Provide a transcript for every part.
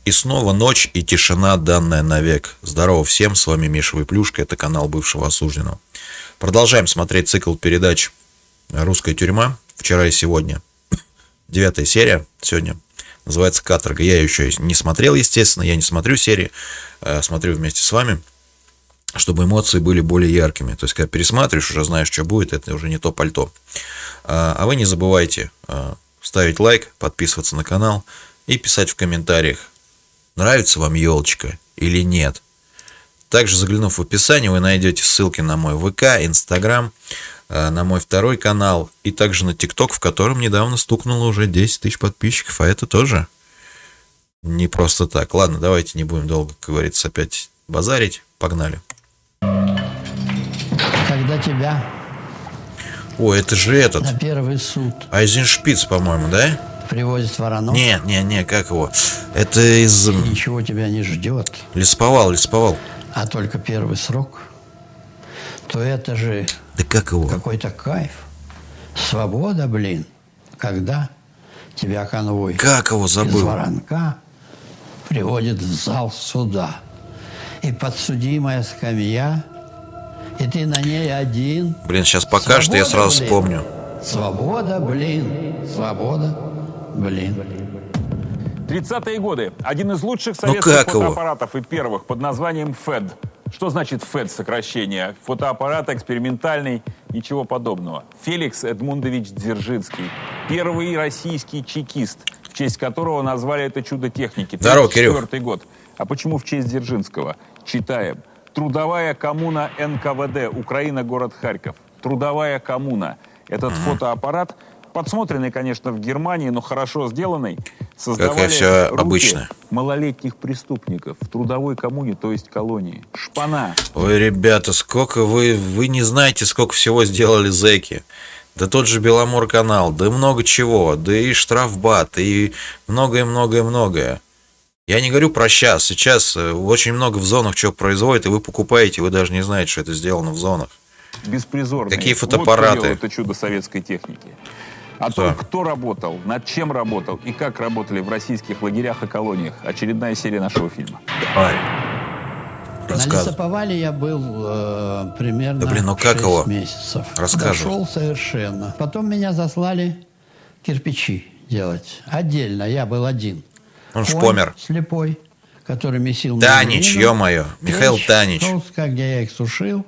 И снова ночь и тишина, данная навек. Здорово всем, с вами Миша Выплюшка, это канал бывшего осужденного. Продолжаем смотреть цикл передач «Русская тюрьма». Вчера и сегодня. 9-я серия сегодня. Называется «Каторга». Я ее еще не смотрел, естественно. Я не смотрю серии. Смотрю вместе с вами, чтобы эмоции были более яркими. То есть, когда пересматриваешь, уже знаешь, что будет. Это уже не то пальто. А вы не забывайте ставить лайк, подписываться на канал и писать в комментариях, нравится вам елочка или нет. Также, заглянув в описание, вы найдете ссылки на мой ВК, Инстаграм, на мой второй канал и также на ТикТок, в котором недавно стукнуло уже 10 тысяч подписчиков, а это тоже не просто так. Ладно, давайте не будем долго, как говорится, опять базарить. Погнали. Когда тебя О, это же этот на первый суд Айзеншпиц, по-моему, да? привозит Воронов, Не, как его? Это из... ничего тебя не ждет, Лесповал. а только первый срок, то это же Да как его? какой-то кайф. Свобода, блин, когда тебя конвой Как его из забыл? Воронка приводит в зал суда. И подсудимая скамья, и ты на ней один. Блин, сейчас покажет, я сразу блин. вспомню. Свобода, блин, свобода, блин. 30-е годы. Один из лучших советских как его? фотоаппаратов и первых под названием FED. Что значит FED сокращение? Фотоаппарат экспериментальный, ничего подобного. Феликс Эдмундович Дзержинский. Первый российский чекист, в честь которого назвали это чудо техники. Здорово, Кирилл. 1934 год. А почему в честь Дзержинского? Читаем. Трудовая коммуна НКВД. Украина, город Харьков. Трудовая коммуна. Этот фотоаппарат, подсмотренный, конечно, в Германии, но хорошо сделанный, создавали всё руки обычно. малолетних преступников в трудовой коммуне, то есть колонии. Шпана. Ой, ребята, сколько вы не знаете, сколько всего сделали зэки. Да тот же Беломор-канал, да много чего, да и штрафбат, и многое. Я не говорю про сейчас. Сейчас очень много в зонах чего производят, и вы покупаете, вы даже не знаете, что это сделано в зонах. Беспризорные. Какие фотоаппараты? Вот что делает это чудо советской техники. О том, кто работал, над чем работал и как работали в российских лагерях и колониях. Очередная серия нашего фильма. Давай. На Рассказывай. лесоповале я был примерно Да блин, ну как 6 его? месяцев. Рассказывай. Дошел совершенно. Потом меня заслали кирпичи делать. Отдельно, я был один. Он ж Конь помер. слепой, который месил... Танич, глину, ё-моё, Михаил печь, Танич. толстка, где я их сушил,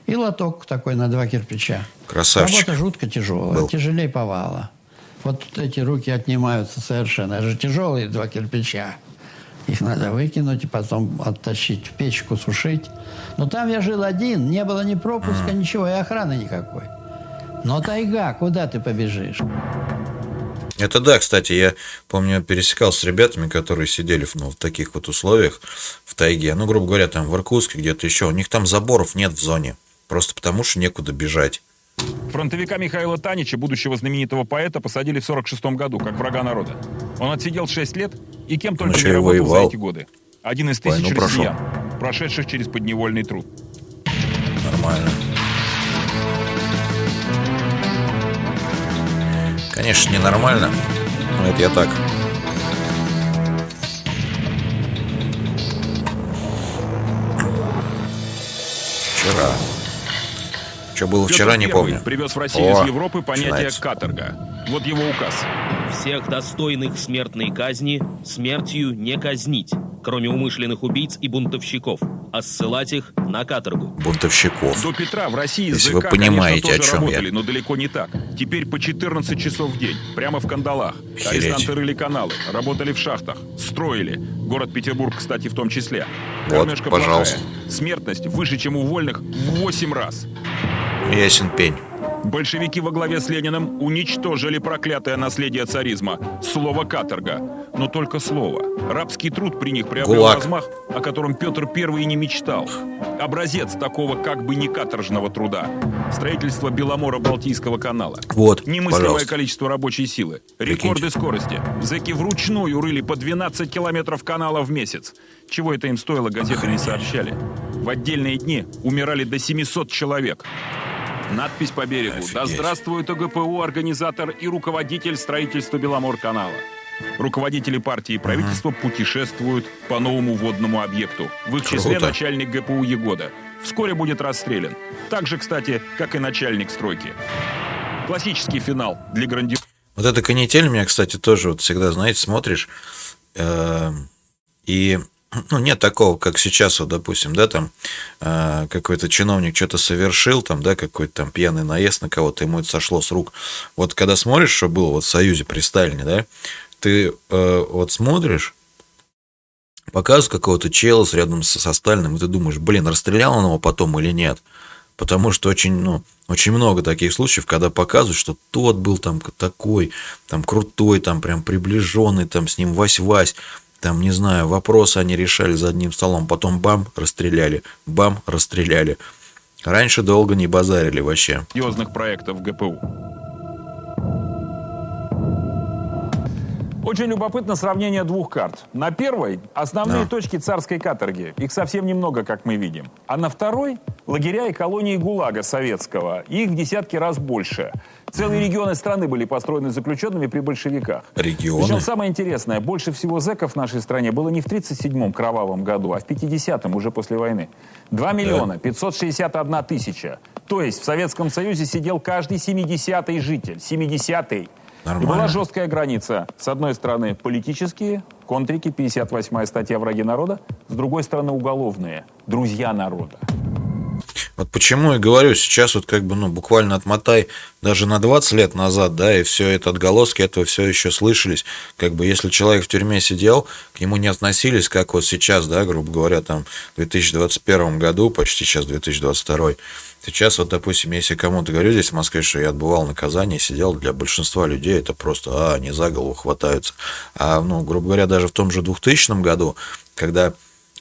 и лоток такой на 2 кирпича. Красавчик. Работа жутко тяжелая, Был. тяжелее повала. Вот эти руки отнимаются совершенно. Это же тяжелые 2 кирпича. Их надо выкинуть и потом оттащить в печку, сушить. Но там я жил один, не было ни пропуска, ничего, и охраны никакой. Но тайга, куда ты побежишь? Это да, кстати, я помню, пересекался с ребятами, которые сидели в таких вот условиях в тайге. Ну, грубо говоря, там в Иркутске, где-то еще. У них там заборов нет в зоне. Просто потому, что некуда бежать. Фронтовика Михаила Танича, будущего знаменитого поэта, посадили в 1946 году, как врага народа. Он отсидел 6 лет и кем только еще не и работал за воевал. эти годы. Один из Войну тысяч прошел. россиян, прошедших через подневольный труд. Нормально. Конечно, ненормально, но это я так. Вчера. Что было вчера, не Петр I помню. привез в Россию О, из Европы понятие начинается. «каторга». Вот его указ. Всех достойных смертной казни смертью не казнить, кроме умышленных убийц и бунтовщиков, а ссылать их на каторгу. Бунтовщиков. До Петра в России Если ЗК, вы понимаете, конечно, тоже о чем я. работали, но далеко не так. Теперь по 14 часов в день, прямо в кандалах. Охереть. Арестанты рыли каналы, работали в шахтах, строили. Город Петербург, кстати, в том числе. Вот, Кормежка пожалуйста. плохая. Смертность выше, чем у вольных в 8 раз. Ясен пень. Большевики во главе с Лениным уничтожили проклятое наследие царизма. Слово «каторга». Но только слово. Рабский труд при них приобрел ГУЛАГ. размах, о котором Петр I и не мечтал. Образец такого как бы не каторжного труда. Строительство Беломора-Балтийского канала. Вот, Немыслимое пожалуйста. количество рабочей силы. Прикиньте. Рекорды скорости. Зэки вручную рыли по 12 километров канала в месяц. Чего это им стоило, газеты не сообщали. В отдельные дни умирали до 700 человек. Надпись по берегу. Офигеть. Да здравствует ОГПУ, организатор и руководитель строительства Беломор-канала. Руководители партии и правительства путешествуют по новому водному объекту. В их числе Круто. начальник ГПУ Егода. Вскоре будет расстрелян. Так же, кстати, как и начальник стройки. Классический финал для грандиозного... Вот эта канитель меня, кстати, тоже вот всегда, знаете, смотришь, и ну, нет такого, как сейчас, вот, допустим, да, там какой-то чиновник что-то совершил, там, да, какой-то там пьяный наезд на кого-то, ему это сошло с рук. Вот когда смотришь, что было вот в Союзе при Сталине, да, ты вот смотришь, показывают какого-то чела рядом со Сталиным, и ты думаешь, блин, расстрелял он его потом или нет? Потому что очень много таких случаев, когда показывают, что тот был там такой, там крутой, там прям приближенный, там с ним вась-вась, там, не знаю, вопросы они решали за одним столом, потом бам, расстреляли, бам, расстреляли. Раньше долго не базарили вообще. проектов ГПУ. Очень любопытно сравнение двух карт. На первой основные точки царской каторги. Их совсем немного, как мы видим. А на второй лагеря и колонии ГУЛАГа советского. Их в десятки раз больше. Целые регионы страны были построены заключенными при большевиках. Регионы? Причем самое интересное, больше всего зэков в нашей стране было не в 1937-м кровавом году, а в 1950-м, уже после войны. 2 миллиона 561 тысяча. То есть в Советском Союзе сидел каждый 70-й житель. 70-й. Нормально. И была жесткая граница. С одной стороны политические, контрики, 58-я статья «Враги народа». С другой стороны уголовные, друзья народа. Вот почему я говорю, сейчас вот как бы, ну, буквально отмотай даже на 20 лет назад, да, и все это отголоски этого все еще слышались. Как бы если человек в тюрьме сидел, к нему не относились, как вот сейчас, да, грубо говоря, там в 2021 году, почти сейчас 2022. Сейчас вот, допустим, если кому-то говорю здесь в Москве, что я отбывал наказание и сидел, для большинства людей это просто, они за голову хватаются. А, ну, грубо говоря, даже в том же 2000 году, когда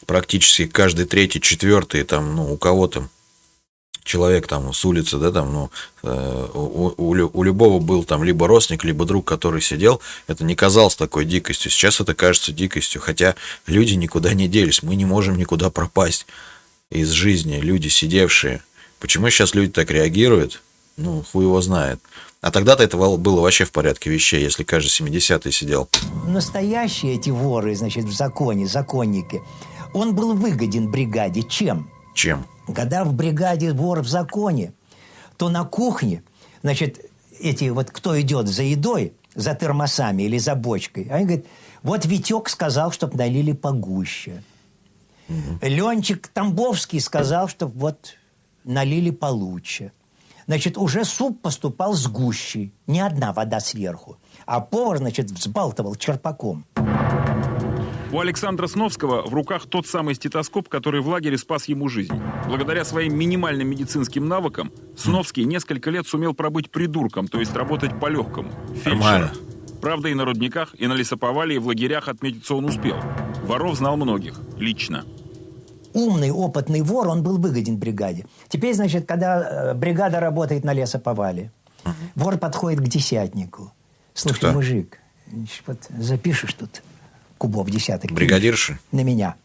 практически каждый третий, четвертый, там, ну, у кого-то человек там с улицы, да, там, ну, у любого был там либо родственник, либо друг, который сидел, это не казалось такой дикостью. Сейчас это кажется дикостью, хотя люди никуда не делись, мы не можем никуда пропасть из жизни, люди сидевшие. Почему сейчас люди так реагируют? Ну, хуй его знает. А тогда-то это было вообще в порядке вещей, если каждый 70-й сидел. Настоящие эти воры, значит, в законе, законники, он был выгоден бригаде чем? Чем? Когда в бригаде вор в законе, то на кухне, значит, эти вот кто идет за едой, за термосами или за бочкой, они говорят, вот Витек сказал, чтоб налили погуще. Ленчик Тамбовский сказал, чтоб вот налили получше. Значит, уже суп поступал с гущей, не одна вода сверху. А повар, значит, взбалтывал черпаком. У Александра Сновского в руках тот самый стетоскоп, который в лагере спас ему жизнь. Благодаря своим минимальным медицинским навыкам Сновский несколько лет сумел пробыть придурком, то есть работать по-легкому. Нормально. Правда, и на рудниках, и на лесоповале, и в лагерях отметиться он успел. Воров знал многих, лично. Умный, опытный вор, он был выгоден бригаде. Теперь, значит, когда бригада работает на лесоповале, вор подходит к десятнику. Слушай, Кто? мужик, вот запишешь тут кубов десяток. Бригадирши? На меня.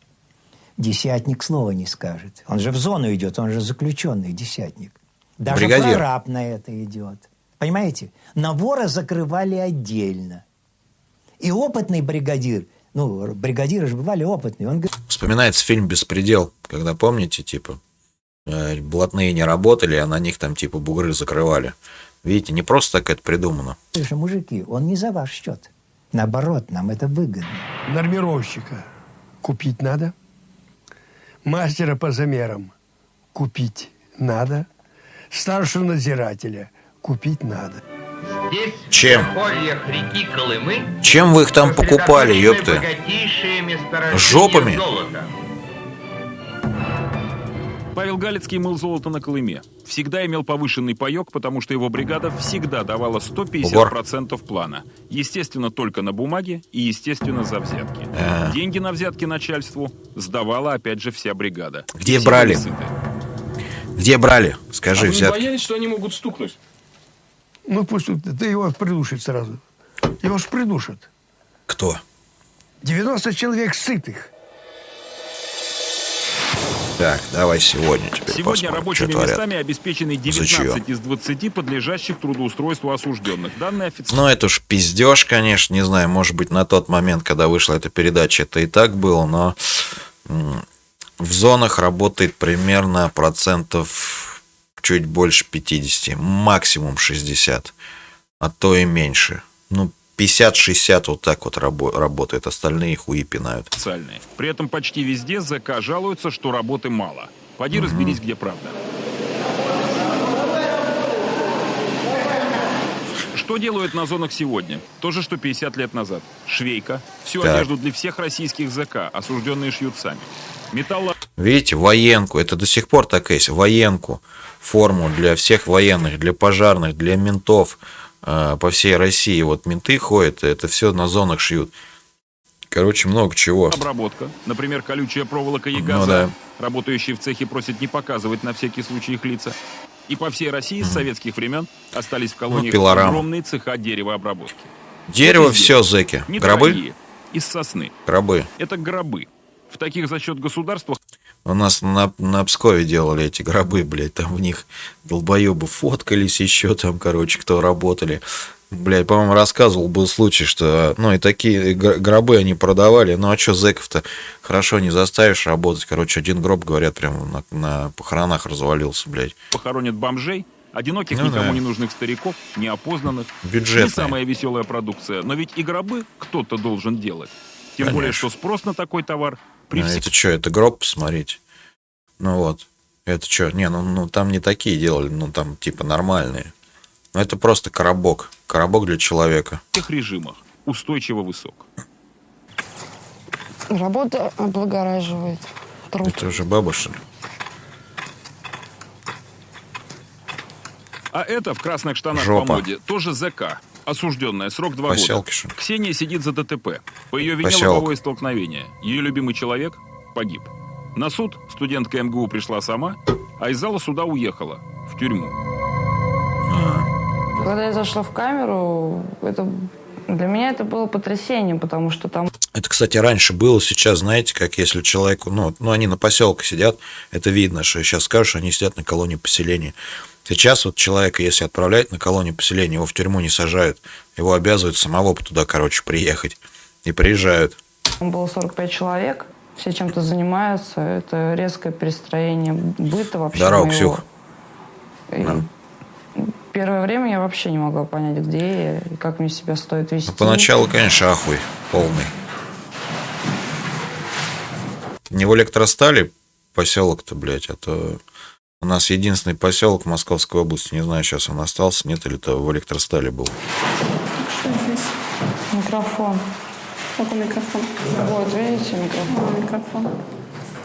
Десятник слова не скажет. Он же в зону идет, он же заключенный десятник. Даже Бригадир. прораб на это идет. Понимаете? На вора закрывали отдельно. И опытный бригадир, ну, бригадиры же бывали опытные, он говорит... Вспоминается фильм «Беспредел», когда, помните, типа, блатные не работали, а на них там, типа, бугры закрывали. Видите, не просто так это придумано. Слушай, мужики, он не за ваш счет. Наоборот, нам это выгодно. Нормировщика купить надо. Мастера по замерам купить надо. Старшего надзирателя купить надо. Здесь, Чем? в предгорьях реки Колымы, Чем вы их там покупали, ёпты? богатейшие месторождения Жопами? золота. Павел Галицкий мыл золото на Колыме. Всегда имел повышенный паёк, потому что его бригада всегда давала 150% плана. Естественно, только на бумаге и, естественно, за взятки. Деньги на взятки начальству сдавала, опять же, вся бригада. Где Все брали? были сыты. Где брали? Скажи, А вы не взятки. боялись, что они могут стукнуть? Ну, пусть ты его придушит сразу. Его ж придушат. Кто? 90 человек сытых. Так, давай сегодня теперь Сегодня посмотрим, рабочими что творят. местами обеспечены За чье? 19 из 20 подлежащих трудоустройству осужденных. Данные официально. Ну, это уж пиздеж, конечно, не знаю, может быть, на тот момент, когда вышла эта передача, это и так было, но в зонах работает примерно процентов чуть больше 50, максимум 60, а то и меньше. Ну, 50-60 вот так вот работает, остальные хуи пинают. Официальные. При этом почти везде ЗК жалуются, что работы мало. Поди разберись, где правда. Что делают на зонах сегодня? То же, что 50 лет назад. Швейка. Всю Так. одежду для всех российских ЗК. Осужденные шьют сами. Металло... Видите, военку, это до сих пор так и есть, военку, форму для всех военных, для пожарных, для ментов по всей России. Вот менты ходят, это все на зонах шьют. Короче, много чего. Обработка. Например, колючая проволока и газа. Ну да. Работающие в цехе просят не показывать на всякий случай их лица. И по всей России с советских времен остались в колониях пилорама. огромные цеха деревообработки. Дерево, Вот и все, здесь. зэки. Недорогие. Гробы? Из сосны. Гробы. Это гробы. В таких за счет государства У нас на Пскове делали эти гробы, блядь, там в них долбоебы фоткались еще там, короче, кто работали. Блядь, по-моему, рассказывал, был случай, что, ну, и такие гробы они продавали, ну, а что зэков-то хорошо не заставишь работать, короче, один гроб, говорят, прямо на похоронах развалился, блядь. похоронят бомжей, одиноких, Ну никому да. не нужных стариков, неопознанных. Бюджетные. Не самая веселая продукция, но ведь и гробы кто-то должен делать. Тем более, Конечно. что спрос на такой товар при А всех это что, это гроб, посмотрите. Ну вот, это что, не, ну там не такие делали, ну там типа нормальные. Ну это просто коробок для человека. режимах устойчиво высок. Работа облагораживает труд. Это уже баба, что ли? А это в красных штанах Жопа. по моде тоже ЗК. Осужденная, срок 2 Поселки, года. что ли? Ксения сидит за ДТП. По ее вине Поселок. лобовое столкновение. Ее любимый человек погиб. На суд студентка МГУ пришла сама, а из зала суда уехала в тюрьму. Когда я зашла в камеру, для меня это было потрясением, потому что там Это, кстати, раньше было, сейчас, знаете, как если человеку, ну они на поселке сидят, это видно, что сейчас скажут, что они сидят на колонии поселения. Сейчас вот человека, если отправляют на колонию поселения, его в тюрьму не сажают, его обязывают самого туда, короче, приехать. И приезжают. было 45 человек, все чем-то занимаются, это резкое перестроение быта вообще. Здорово, моего. Ксюх. И первое время я вообще не могла понять, где я и как мне себя стоит вести. Ну, поначалу, конечно, ахуй полный. Не в электростали поселок-то, блядь, а то у нас единственный поселок в Московской области. Не знаю, сейчас он остался, нет, или то в электростале был. Микрофон. Какой микрофон? Вот, видите, микрофон. Микрофон.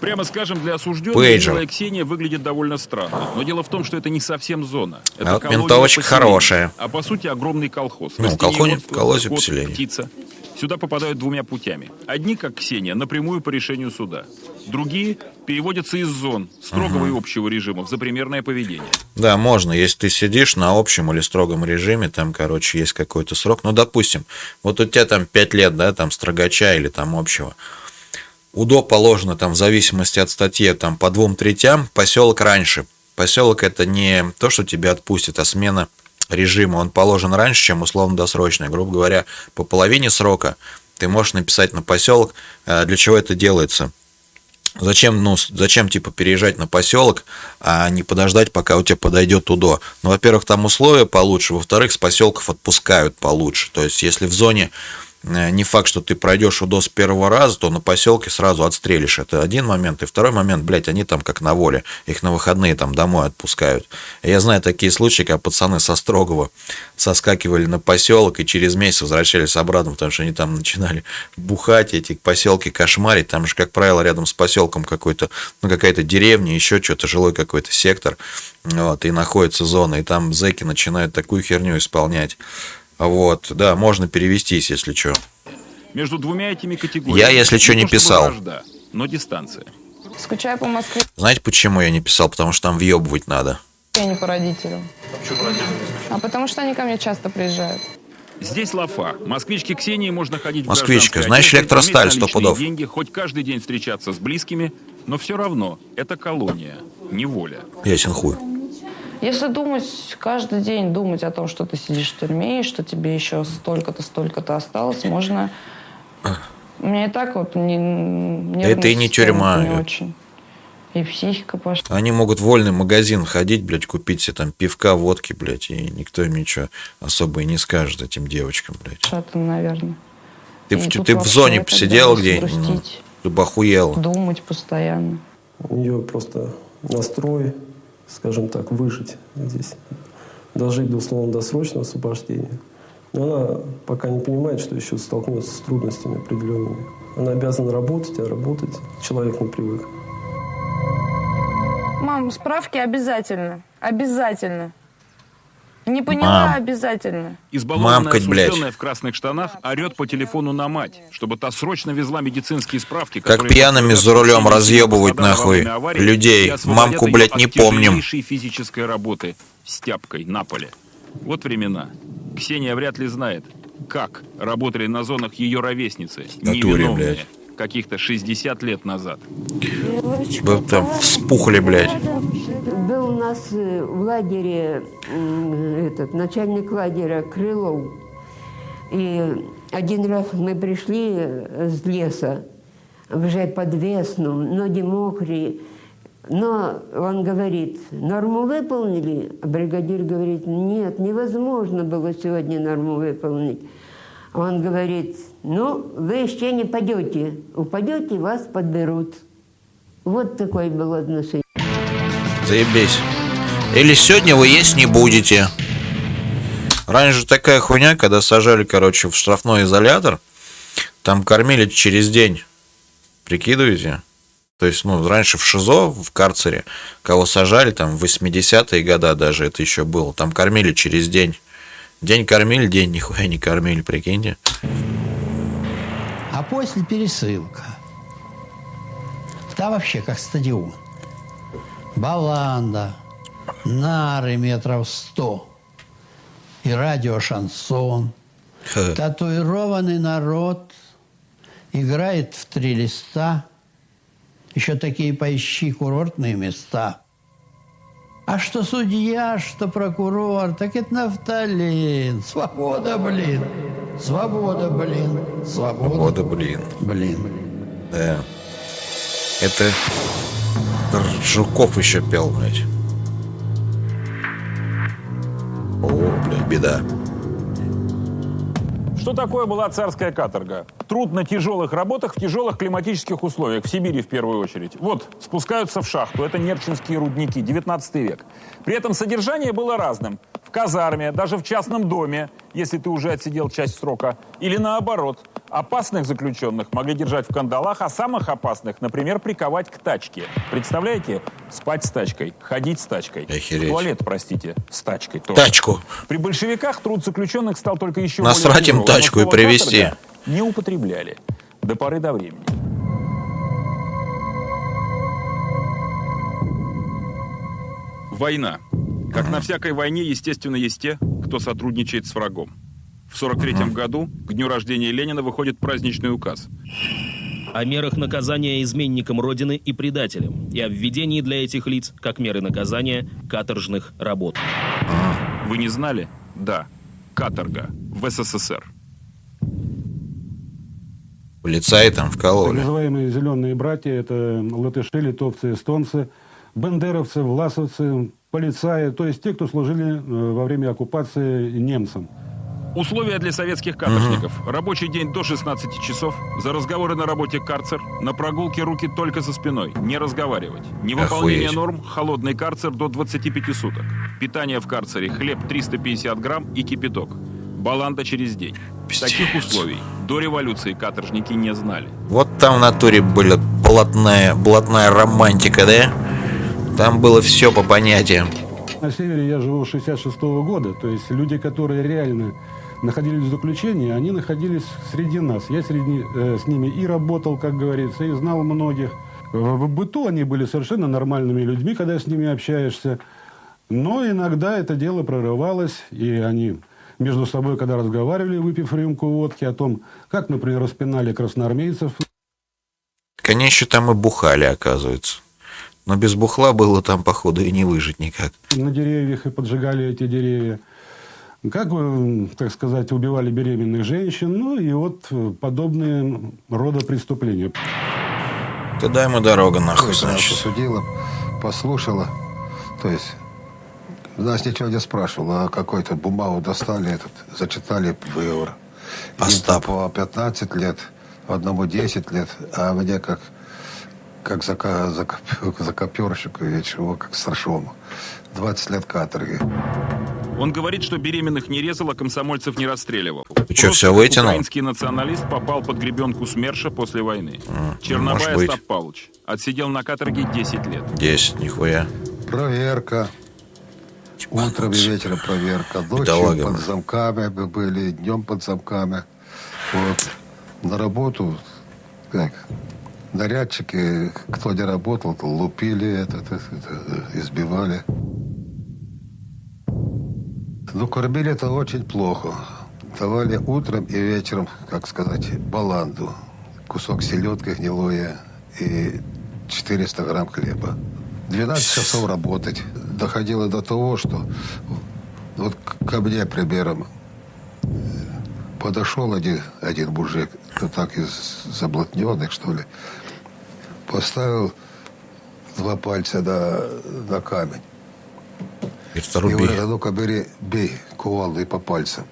Прямо скажем, для осужденных Пейджер. милая Ксения выглядит довольно странно. Но дело в том, что это не совсем зона. Это А вот колония ментовочка поселения, хорошая. А по сути огромный колхоз. Ну, Растениеводство, колхоз скот, поселение. птица. Сюда попадают двумя путями. Одни, как Ксения, напрямую по решению суда. Другие переводятся из зон строгого и общего режимов за примерное поведение. Да, можно, если ты сидишь на общем или строгом режиме, там, короче, есть какой-то срок. Ну, допустим, вот у тебя там 5 лет, да, там, строгача или там общего. УДО положено там в зависимости от статьи там по 2/3, поселок раньше. Поселок это не то, что тебя отпустит, а смена режима. Он положен раньше, чем условно-досрочный. Грубо говоря, по половине срока ты можешь написать на поселок, для чего это делается. Зачем типа переезжать на поселок, а не подождать, пока у тебя подойдет УДО? Ну, во-первых, там условия получше, во-вторых, с поселков отпускают получше. То есть, если в зоне не факт, что ты пройдешь УДО с первого раза, то на поселке сразу отстрелишь. Это один момент. И второй момент, блядь, они там как на воле. Их на выходные там домой отпускают. И я знаю такие случаи, когда пацаны со Строгого соскакивали на поселок и через месяц возвращались обратно, потому что они там начинали бухать, эти поселки кошмарить. Там же, как правило, рядом с поселком какой-то, ну, какая-то деревня, еще что-то, жилой какой-то сектор. Вот, и находится зона. И там зэки начинают такую херню исполнять. Вот, да, можно перевестись, если что. Между двумя этими категориями. Я, если что, не то чтобы писал. вражда, но дистанция. Скучаю по Москве, Знаете, почему я не писал? Потому что там въебывать надо. а не по родителям. А потому что они ко мне часто приезжают. Здесь лафа. Москвичке Ксении можно ходить в Москвичка, гражданской знаешь, одежде, электросталь иметь 100 наличные пудов. деньги, хоть каждый день встречаться с близкими, Но все равно это колония, неволя. Ясен хуй. Если думать, каждый день думать о том, что ты сидишь в тюрьме, и что тебе еще столько-то осталось, можно... У меня и так вот Это и не тюрьма. не очень. И психика пошла. Они могут в вольный магазин ходить, блядь, купить себе там пивка, водки, блядь, и никто им ничего особо и не скажет этим девочкам, блядь. Что-то, наверное. Ты в зоне посидел где-нибудь? Ты бы охуела. Думать постоянно. У нее просто настрой, скажем так, выжить здесь. Дожить до условно-досрочного освобождения. Но она пока не понимает, что еще столкнется с трудностями определенными. Она обязана работать, а работать человек не привык. Мам, справки обязательно. Обязательно. Не поняла, Мам. обязательно. Избалованная Мамкать, блядь. осужденная в красных штанах орет по телефону на мать, чтобы та срочно везла медицинские справки. Как которые пьяными подтверждают за рулем причину разъебывать пострадала во нахуй время аварии людей. и освободят Мамку, ее блядь, от не помним. тяжелейшей физической работы с тяпкой на поле. Вот времена. Ксения вряд ли знает, как работали на зонах ее ровесницы, Натуре, невиновные, блядь. каких-то 60 лет назад. Вы там вспухли, блядь. Был у нас в лагере начальник лагеря Крылов. И один раз мы пришли с леса, уже под весну, ноги мокрые. Но он говорит, норму выполнили? А бригадир говорит, нет, невозможно было сегодня норму выполнить. А он говорит, ну, вы еще не пойдете. Упадете, вас подберут. Вот такое было отношение. Заебись. Или сегодня вы есть не будете. Раньше такая хуйня, когда сажали, короче, в штрафной изолятор, там кормили через день. Прикидываете? То есть, раньше в ШИЗО, в карцере, кого сажали, там, в 80-е годы даже это еще было, там кормили через день. День кормили, день нихуя не кормили, прикиньте. А после пересылка. Там вообще как стадион. Баланда, нары метров 100 и радиошансон. Татуированный народ играет в 3 листа. Еще такие поищи курортные места. А что судья, что прокурор, так это нафталин. Свобода, блин. Свобода, блин. Свобода. Свобода, блин. Блин. Да. Это Жуков еще пел, блядь. О, блядь, беда. Что такое была царская каторга? Труд на тяжелых работах в тяжелых климатических условиях, в Сибири в первую очередь. Вот, спускаются в шахту, это Нерчинские рудники, 19 век. При этом содержание было разным. В казарме, даже в частном доме, если ты уже отсидел часть срока. Или наоборот, опасных заключенных могли держать в кандалах, а самых опасных, например, приковать к тачке. Представляете? Спать с тачкой, ходить с тачкой. Охереть. В туалет, простите, с тачкой тоже. Тачку. При большевиках труд заключенных стал только еще Насрать им более тяжелым, тачку но и слово привезти. «каторга» не употребляли до поры до времени. Война. Как на всякой войне, естественно, есть те, кто сотрудничает с врагом. В 1943 году, к дню рождения Ленина, выходит праздничный указ. О мерах наказания изменникам Родины и предателям, и о введении для этих лиц, как меры наказания, каторжных работ. Вы не знали? Да. Каторга. В СССР. Полицаи там Так вкололи. называемые «зеленые братья» — это латыши, литовцы, эстонцы, бандеровцы, власовцы, полицаи, то есть те, кто служили во время оккупации немцам. Условия для советских каторжников. Рабочий день до 16 часов. За разговоры на работе карцер. На прогулке руки только за спиной. Не разговаривать. Невыполнение Охуеть. норм. Холодный карцер до 25 суток. Питание в карцере. Хлеб 350 грамм и кипяток. Баланда через день. Таких условий до революции каторжники не знали. Вот там в натуре была блатная романтика, да? Там было все по понятиям. На севере я живу с 66-го года, то есть люди, которые реально находились в заключении, они находились среди нас. Я с ними и работал, как говорится, и знал многих. В быту они были совершенно нормальными людьми, когда с ними общаешься. Но иногда это дело прорывалось, и они между собой, когда разговаривали, выпив рюмку водки, о том, как, например, распинали красноармейцев. Так они еще там и бухали, оказывается. Но без бухла было там, походу, и не выжить никак. На деревьях и поджигали эти деревья. Как, так сказать, убивали беременных женщин. Ну и вот подобные рода преступления. Туда ему дорога, нахуй, Она значит. посудила, послушала. То есть нас ничего не спрашивала, а какую-то бумагу достали, зачитали выговор. Остап. По 15 лет, одному 10 лет, а мне как закоперщику или чего, как старшому. 20 лет каторги. Он говорит, что беременных не резал, а комсомольцев не расстреливал. Ты что, все вытянул? Украинский националист попал под гребенку СМЕРШа после войны. Чернобай может быть. Остап Павлович отсидел на каторге 10 лет. 10, нихуя. Проверка. Утром и вечером проверка. Ночью Бедолага, под мы. замками мы были, днем под замками. Вот. На работу, как, нарядчики, кто не работал, то лупили, избивали. Ну, кормили это очень плохо. Давали утром и вечером, как сказать, баланду. Кусок селедки гнилое и 400 грамм хлеба. 12 часов работать. Доходило до того, что вот ко мне, примером, подошел один мужик, ну так из заблотненных, что ли, поставил 2 пальца на камень. И говорит: ну-ка бей кувалдой по пальцам.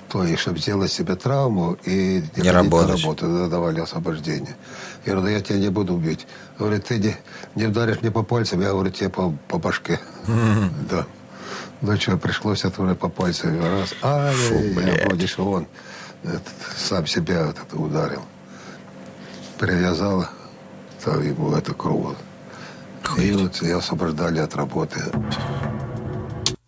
То есть, чтобы сделать себе травму и не работать. На работу, давали освобождение. Я говорю: да я тебя не буду бить. Говорит: ты не ударишь мне по пальцам, я говорю тебе по башке. Да. Ну что, пришлось отворить по пальцам. Раз. Я вроде что он сам себя ударил. Привязал ему эту кругу. И вот ее освобождали от работы.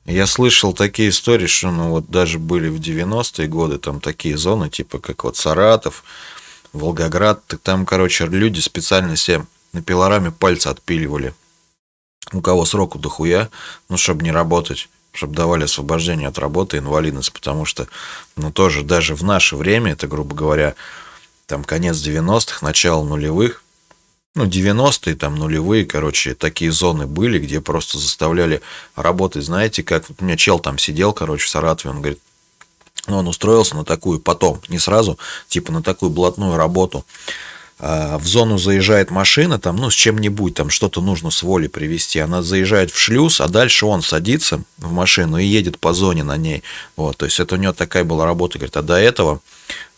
Я слышал такие истории, что ну вот даже были в 90-е годы там такие зоны, типа как вот Саратов, Волгоград. Там, короче, люди специально себе на пилораме пальцы отпиливали. У кого сроку дохуя, ну, чтобы не работать, чтобы давали освобождение от работы, инвалидность, потому что, ну, тоже даже в наше время, это, грубо говоря, там конец 90-х, начало нулевых, ну, 90-е, там, нулевые, короче, такие зоны были, где просто заставляли работать, знаете, как вот у меня чел там сидел, короче, в Саратове, он говорит, ну, он устроился на такую потом, не сразу, типа на такую блатную работу. В зону заезжает машина, там, ну, с чем-нибудь, там, что-то нужно с воли привезти, она заезжает в шлюз, а дальше он садится в машину и едет по зоне на ней, вот, то есть это у него такая была работа, говорит, а до этого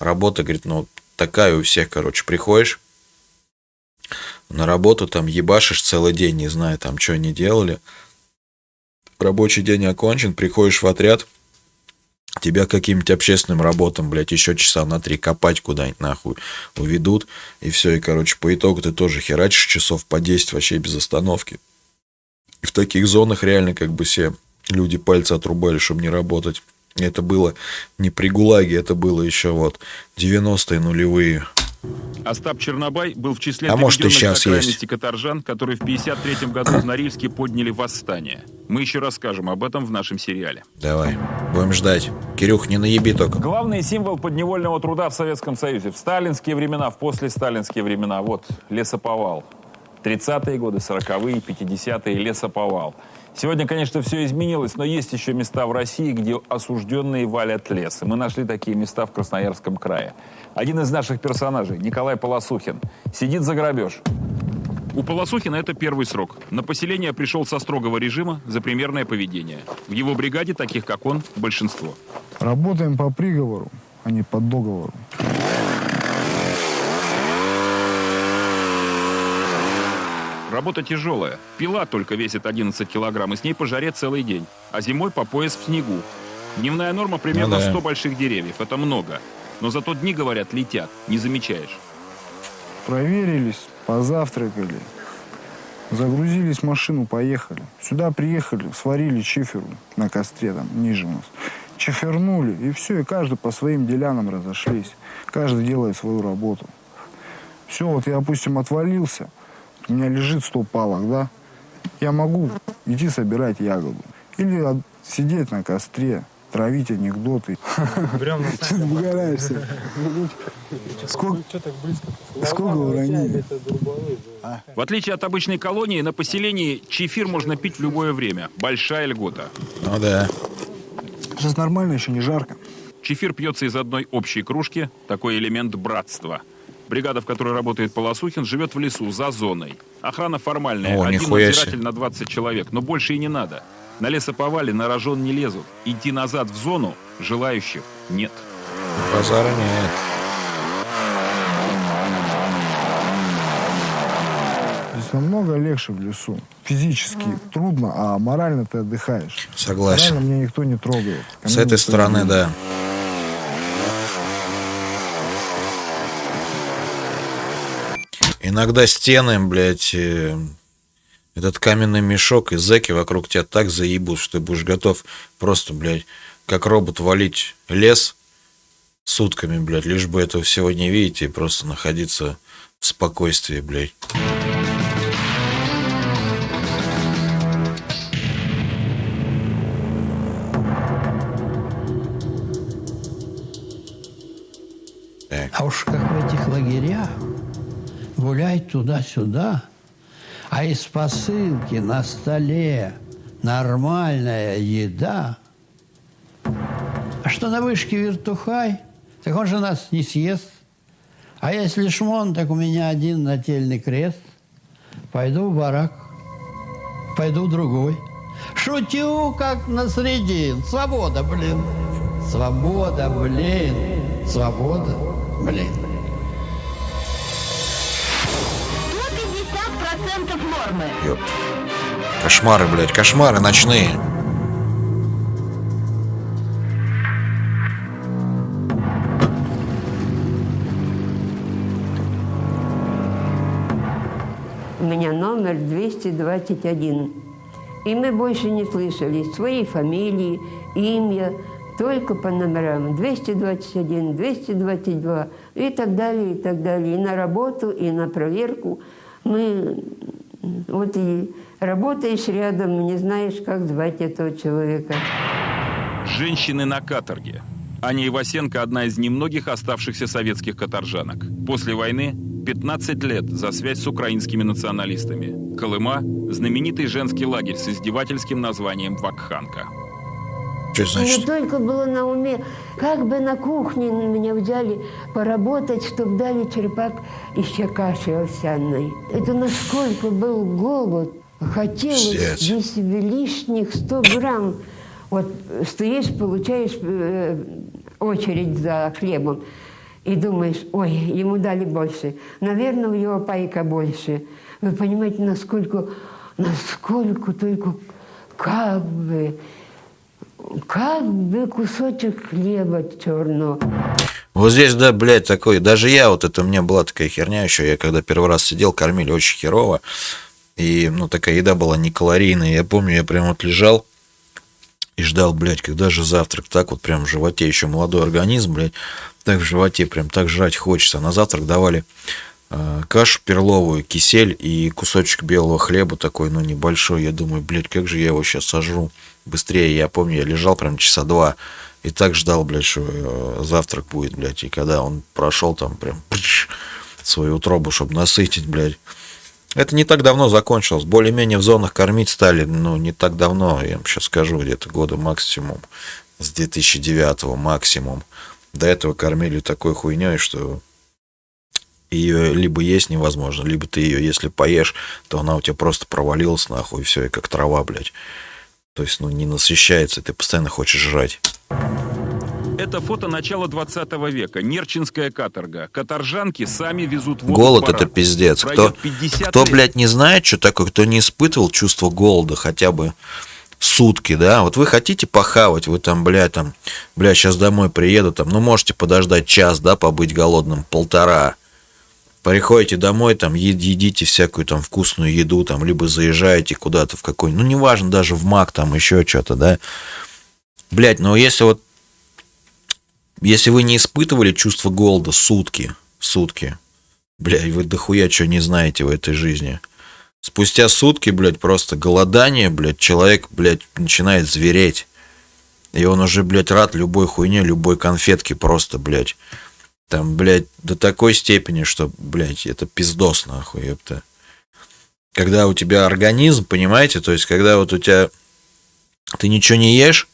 работа, говорит, ну, такая у всех, короче, приходишь на работу, там, ебашишь целый день, не знаю, там, что они делали, рабочий день окончен, приходишь в отряд, тебя каким-нибудь общественным работам, блядь, еще часа на 3 копать куда-нибудь нахуй уведут, и все, и, короче, по итогу ты тоже херачишь часов по 10 вообще без остановки. И в таких зонах реально как бы все люди пальцы отрубали, чтобы не работать. И это было не при ГУЛАГе, это было еще вот 90-е, нулевые. Остап Чернобай был в числе может, и приведенных сейчас на крайности есть. каторжан, которые в 1953 году в Норильске подняли восстание. Мы еще расскажем об этом в нашем сериале. Давай, будем ждать. Кирюх, не наеби только. Главный символ подневольного труда в Советском Союзе. В сталинские времена, в послесталинские времена. Вот лесоповал. 30-е годы, 40-е, 50-е, лесоповал. Сегодня, конечно, все изменилось, но есть еще места в России, где осужденные валят лес. И мы нашли такие места в Красноярском крае. Один из наших персонажей, Николай Полосухин, сидит за грабеж. У Полосухина это первый срок. На поселение пришел со строгого режима за примерное поведение. В его бригаде таких, как он, большинство. Работаем по приговору, а не по договору. Работа тяжелая. Пила только весит 11 килограмм, и с ней по жаре целый день. А зимой по пояс в снегу. Дневная норма примерно 100 больших деревьев. Это много. Но зато дни, говорят, летят. Не замечаешь. Проверились, позавтракали. Загрузились в машину, поехали. Сюда приехали, сварили чиферу на костре, там, ниже у нас. Чифернули, и все, и каждый по своим делянам разошлись. Каждый делает свою работу. Все, вот я, допустим, отвалился. У меня лежит 100 палок, да? Я могу идти собирать ягоду. Или сидеть на костре, травить анекдоты. Прям Выгораешься. Сколько уронили? В отличие от обычной колонии, на поселении чефир можно пить в любое время. Большая льгота. Ну да. Сейчас нормально, еще не жарко. Чефир пьется из одной общей кружки. Такой элемент братства. Бригада, в которой работает Полосухин, живет в лесу, за зоной. Охрана формальная. Один нихуя себе. надзиратель на 20 человек. Но больше и не надо. На лесоповале на рожон не лезут. Идти назад в зону желающих нет. Базара нет. Здесь намного легче в лесу. Физически трудно, а морально ты отдыхаешь. Согласен. Морально меня никто не трогает. Ко С мне этой никто стороны, не лезет. да. Иногда стены, блядь, этот каменный мешок и зэки вокруг тебя так заебут, что ты будешь готов просто, блядь, как робот валить лес сутками, блядь, лишь бы этого всего не видеть и просто находиться в спокойствии, блядь. А уж как в этих лагерях гулять туда-сюда, а из посылки на столе нормальная еда. А что на вышке вертухай, так он же нас не съест. А если шмон, так у меня один нательный крест. Пойду в барак, пойду в другой. Шутю, как на средин. Свобода, блин. Свобода, блин. Свобода, блин. 150% нормы. Ёп. Кошмары, блядь, кошмары ночные. У меня номер 221. И мы больше не слышали своей фамилии, имя, только по номерам 221, 222 и так далее, и так далее. И на работу, и на проверку. Мы вот и работаешь рядом, не знаешь, как звать этого человека. Женщины на каторге. Аня Ивасенко – одна из немногих оставшихся советских каторжанок. После войны 15 лет за связь с украинскими националистами. Колыма – знаменитый женский лагерь с издевательским названием «Вакханка». Что Мне только было на уме, как бы на кухне меня взяли поработать, чтобы дали черпак еще каши овсяной. Это насколько был голод. Хотелось без лишних 100 грамм. Вот стоишь, получаешь очередь за хлебом и думаешь, ой, ему дали больше. Наверное, у его пайка больше. Вы понимаете, насколько только как бы кусочек хлеба черного. Вот здесь, да, блядь, такой, даже я, вот это у меня была такая херня еще, я когда первый раз сидел, кормили очень херово, и, ну, такая еда была некалорийная, я помню, я прям вот лежал и ждал, блядь, когда же завтрак, так вот прям в животе, еще молодой организм, блядь, так в животе прям так жрать хочется, на завтрак давали кашу перловую, кисель и кусочек белого хлеба такой, ну, небольшой, я думаю, блядь, как же я его сейчас сожру быстрее, я помню, я лежал прям часа 2 и так ждал, блядь, что завтрак будет, блядь, и когда он прошел там прям свою утробу, чтобы насытить, блядь, это не так давно закончилось, более-менее в зонах кормить стали, ну, не так давно, я вам сейчас скажу, где-то года максимум, с 2009 максимум, до этого кормили такой хуйней, что ее либо есть невозможно, либо ты ее, если поешь, то она у тебя просто провалилась нахуй, и все, и как трава, блядь. То есть, ну, не насыщается, ты постоянно хочешь жрать. Это фото начала 20 века. Нерчинская каторга. Каторжанки сами везут воду. Голод — это пиздец. Кто, блядь, не знает, что такое, кто не испытывал чувство голода хотя бы сутки, да, вот вы хотите похавать, вы там, блядь, сейчас домой приеду, там, ну, можете подождать час, да, побыть голодным, 1,5. Приходите домой, там, едите всякую там вкусную еду, там, либо заезжаете куда-то в какой, ну, неважно, даже в МАК, там, еще что-то, да. Блядь, но если вы не испытывали чувство голода сутки, блядь, вы дохуя что не знаете в этой жизни. Спустя сутки, блядь, просто голодание, блядь, человек, блядь, начинает звереть. И он уже, блядь, рад любой хуйне, любой конфетке просто, блядь. Там, блядь, до такой степени, что, блядь, это пиздос, нахуй, ёпта. Когда у тебя организм, понимаете, то есть, когда вот у тебя... Ты ничего не ешь,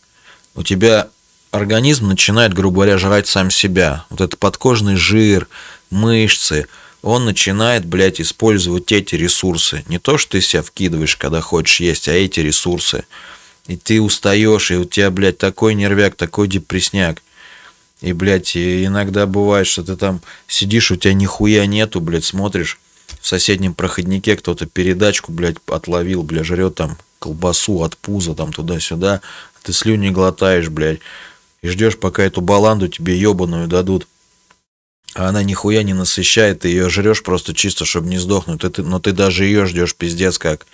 у тебя организм начинает, грубо говоря, жрать сам себя. Вот это подкожный жир, мышцы, он начинает, блядь, использовать эти ресурсы. Не то, что ты себя вкидываешь, когда хочешь есть, а эти ресурсы. И ты устаешь, и у тебя, блядь, такой нервяк, такой депрессняк. И, блядь, и иногда бывает, что ты там сидишь, у тебя нихуя нету, блядь, смотришь, в соседнем проходнике кто-то передачку, блядь, отловил, блядь, жрет там колбасу от пуза, там туда-сюда, ты слюни глотаешь, блядь, и ждешь, пока эту баланду тебе ебаную дадут. А она нихуя не насыщает, ты ее жрешь просто чисто, чтобы не сдохнуть, но ты даже ее ждешь, пиздец как.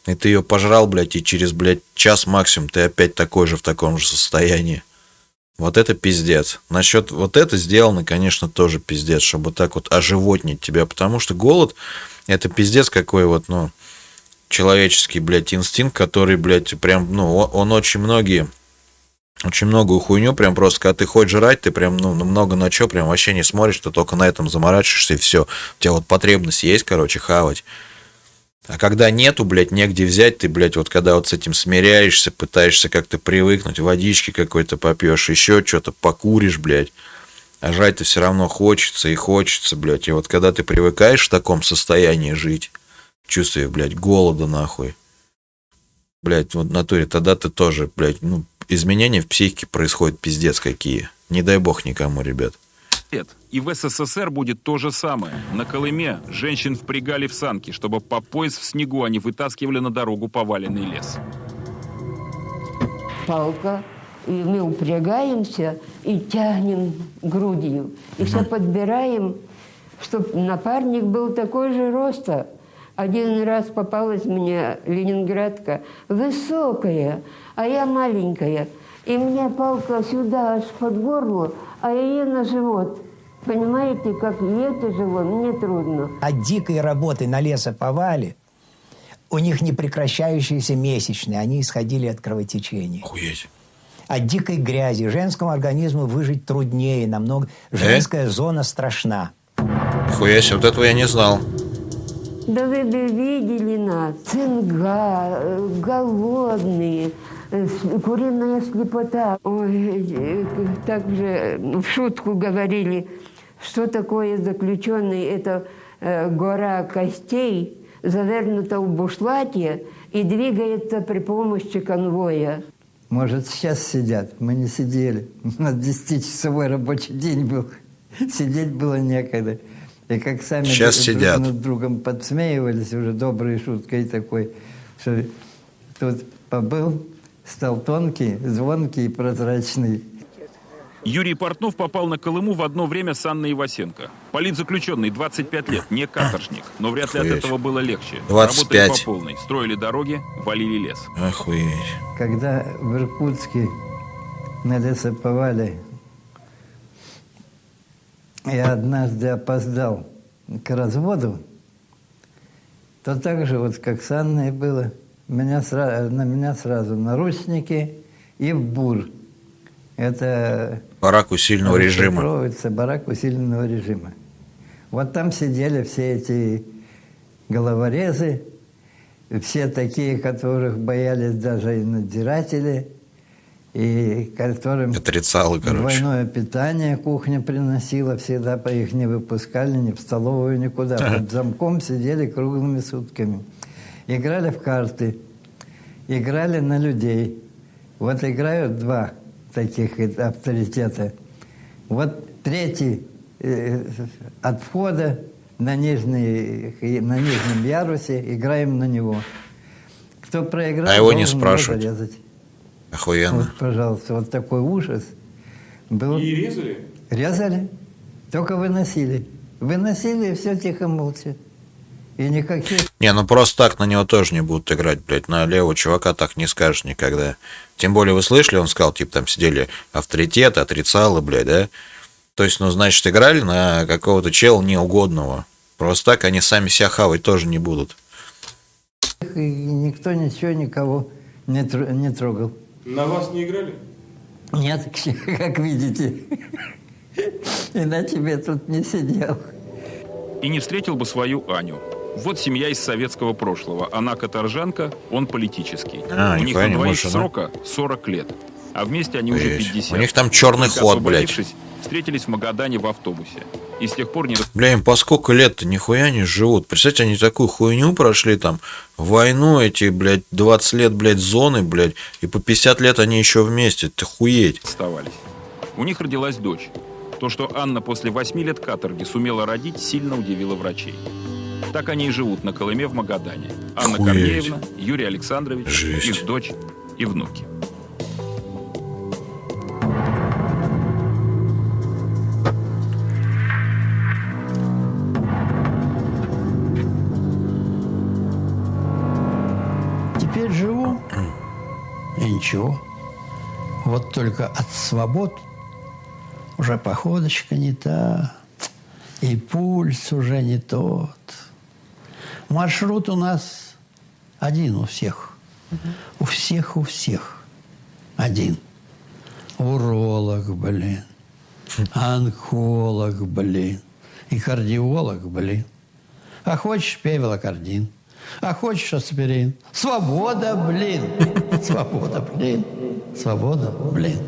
И ты ее пожрал, блядь, и через, блядь, час максимум ты опять такой же в таком же состоянии. Вот это пиздец. Насчет вот это сделано, конечно, тоже пиздец, чтобы так вот оживотнить тебя, потому что голод это пиздец какой вот, ну, человеческий, блядь, инстинкт, который, блядь, прям, ну, он очень многие, очень многую хуйню, прям просто, когда ты хочешь жрать, ты прям, ну, много на чё, прям вообще не смотришь, ты только на этом заморачиваешься, и все. У тебя вот потребность есть, короче, хавать. А когда нету, блядь, негде взять, ты, блядь, вот когда вот с этим смиряешься, пытаешься как-то привыкнуть, водички какой-то попьешь, еще что-то покуришь, блядь, а жрать-то все равно хочется и хочется, блядь. И вот когда ты привыкаешь в таком состоянии жить, чувствуя, блядь, голода нахуй, блядь, вот в натуре, тогда ты тоже, блядь, ну, изменения в психике происходят пиздец какие. Не дай бог никому, ребят. И в СССР будет то же самое. На Колыме женщин впрягали в санки, чтобы по пояс в снегу они вытаскивали на дорогу поваленный лес. Палка, и мы упрягаемся и тянем грудью. И все подбираем, чтобы напарник был такой же роста. Один раз попалась мне ленинградка, высокая, а я маленькая. И мне палка сюда аж под горло, а ее на живот. Понимаете, как ей тяжело, мне трудно. От дикой работы на лесоповале у них непрекращающиеся месячные, они исходили от кровотечения. Охуеть. От дикой грязи женскому организму выжить труднее намного. Женская зона страшна. Хуя себе, вот этого я не знал. Да вы бы видели нас, цинга, голодные, куриная слепота. Ой, также в шутку говорили, что такое заключенный, это гора костей, завернута в бушлате и двигается при помощи конвоя. Может, сейчас сидят, мы не сидели. У нас 10-часовой рабочий день был, сидеть было некогда. И как сами сейчас сидят. Над другом подсмеивались уже доброй шуткой такой, что тут побыл, стал тонкий, звонкий и прозрачный. Юрий Портнов попал на Колыму в одно время с Анной Ивасенко. Политзаключенный, 25 лет, не каторжник. Но вряд ли от этого было легче. 25. Работали по полной. Строили дороги, валили лес. Охуеть. Когда в Иркутске на лесоповале я однажды опоздал к разводу, то так же, вот как с Анной было, на меня сразу наручники и в БУР. Это барак усиленного режима. Барак усиленного режима. Вот там сидели все эти головорезы, все такие, которых боялись даже и надзиратели, и которым отрицалы, короче. Двойное питание кухня приносила, всегда по их не выпускали ни в столовую, никуда. Под замком сидели круглыми сутками. Играли в карты, играли на людей. Вот играют два таких авторитета. Вот третий от входа на нижнем ярусе, играем на него. Кто проиграл, а его не должен спрашивать. зарезать. Охуенно. Вот, пожалуйста, вот такой ужас был. И резали? Резали, только выносили. Выносили, и все тихо, молча. И никаких... Не, ну просто так на него тоже не будут играть, блядь. На левого чувака так не скажешь никогда. Тем более вы слышали, он сказал, типа там сидели авторитеты, отрицалы, блядь, да? То есть, ну, значит, играли на какого-то чела неугодного. Просто так они сами себя хавать тоже не будут. И никто ничего, никого не трогал. На вас не играли? Нет, как видите. Иначе бы я тут не сидел. И не встретил бы свою Аню. Вот семья из советского прошлого. Она каторжанка, он политический. У них на двоих срока 40 лет. А вместе они уже 50. У них там черный ход, блядь. Встретились в Магадане в автобусе. И с тех пор не... Бля, им по сколько лет-то нихуя не живут. Представьте, они такую хуйню прошли там, войну эти, блядь, 20 лет, блядь, зоны, блядь, и по 50 лет они еще вместе. Ты хуеть. Оставались. У них родилась дочь. То, что Анна после 8 лет каторги сумела родить, сильно удивило врачей. Так они и живут на Колыме в Магадане. Анна Корнеевна, Юрий Александрович, их дочь и внуки. Теперь живу, и ничего. Вот только от свобод уже походочка не та, и пульс уже не тот. Маршрут у нас один у всех. У всех один. Уролог, блин. Онколог, блин. И кардиолог, блин. А хочешь, пей велокардин. А хочешь, аспирин. Свобода, блин. Свобода, блин. Свобода, блин.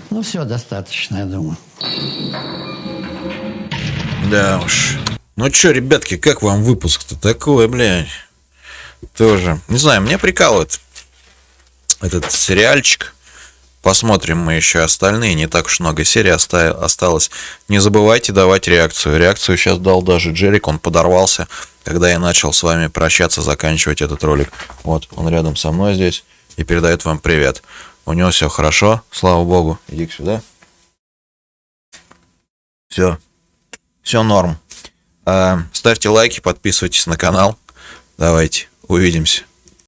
Ну, все, достаточно, я думаю. Да уж. Ну чё, ребятки, как вам выпуск-то такой, блядь? Тоже. Не знаю, меня прикалывает этот сериальчик. Посмотрим мы еще остальные. Не так уж много серий осталось. Не забывайте давать реакцию. Реакцию сейчас дал даже Джерик. Он подорвался, когда я начал с вами прощаться, заканчивать этот ролик. Вот, он рядом со мной здесь и передает вам привет. У него все хорошо, слава богу. Иди сюда. Все норм. Ставьте лайки, подписывайтесь на канал. Давайте, увидимся.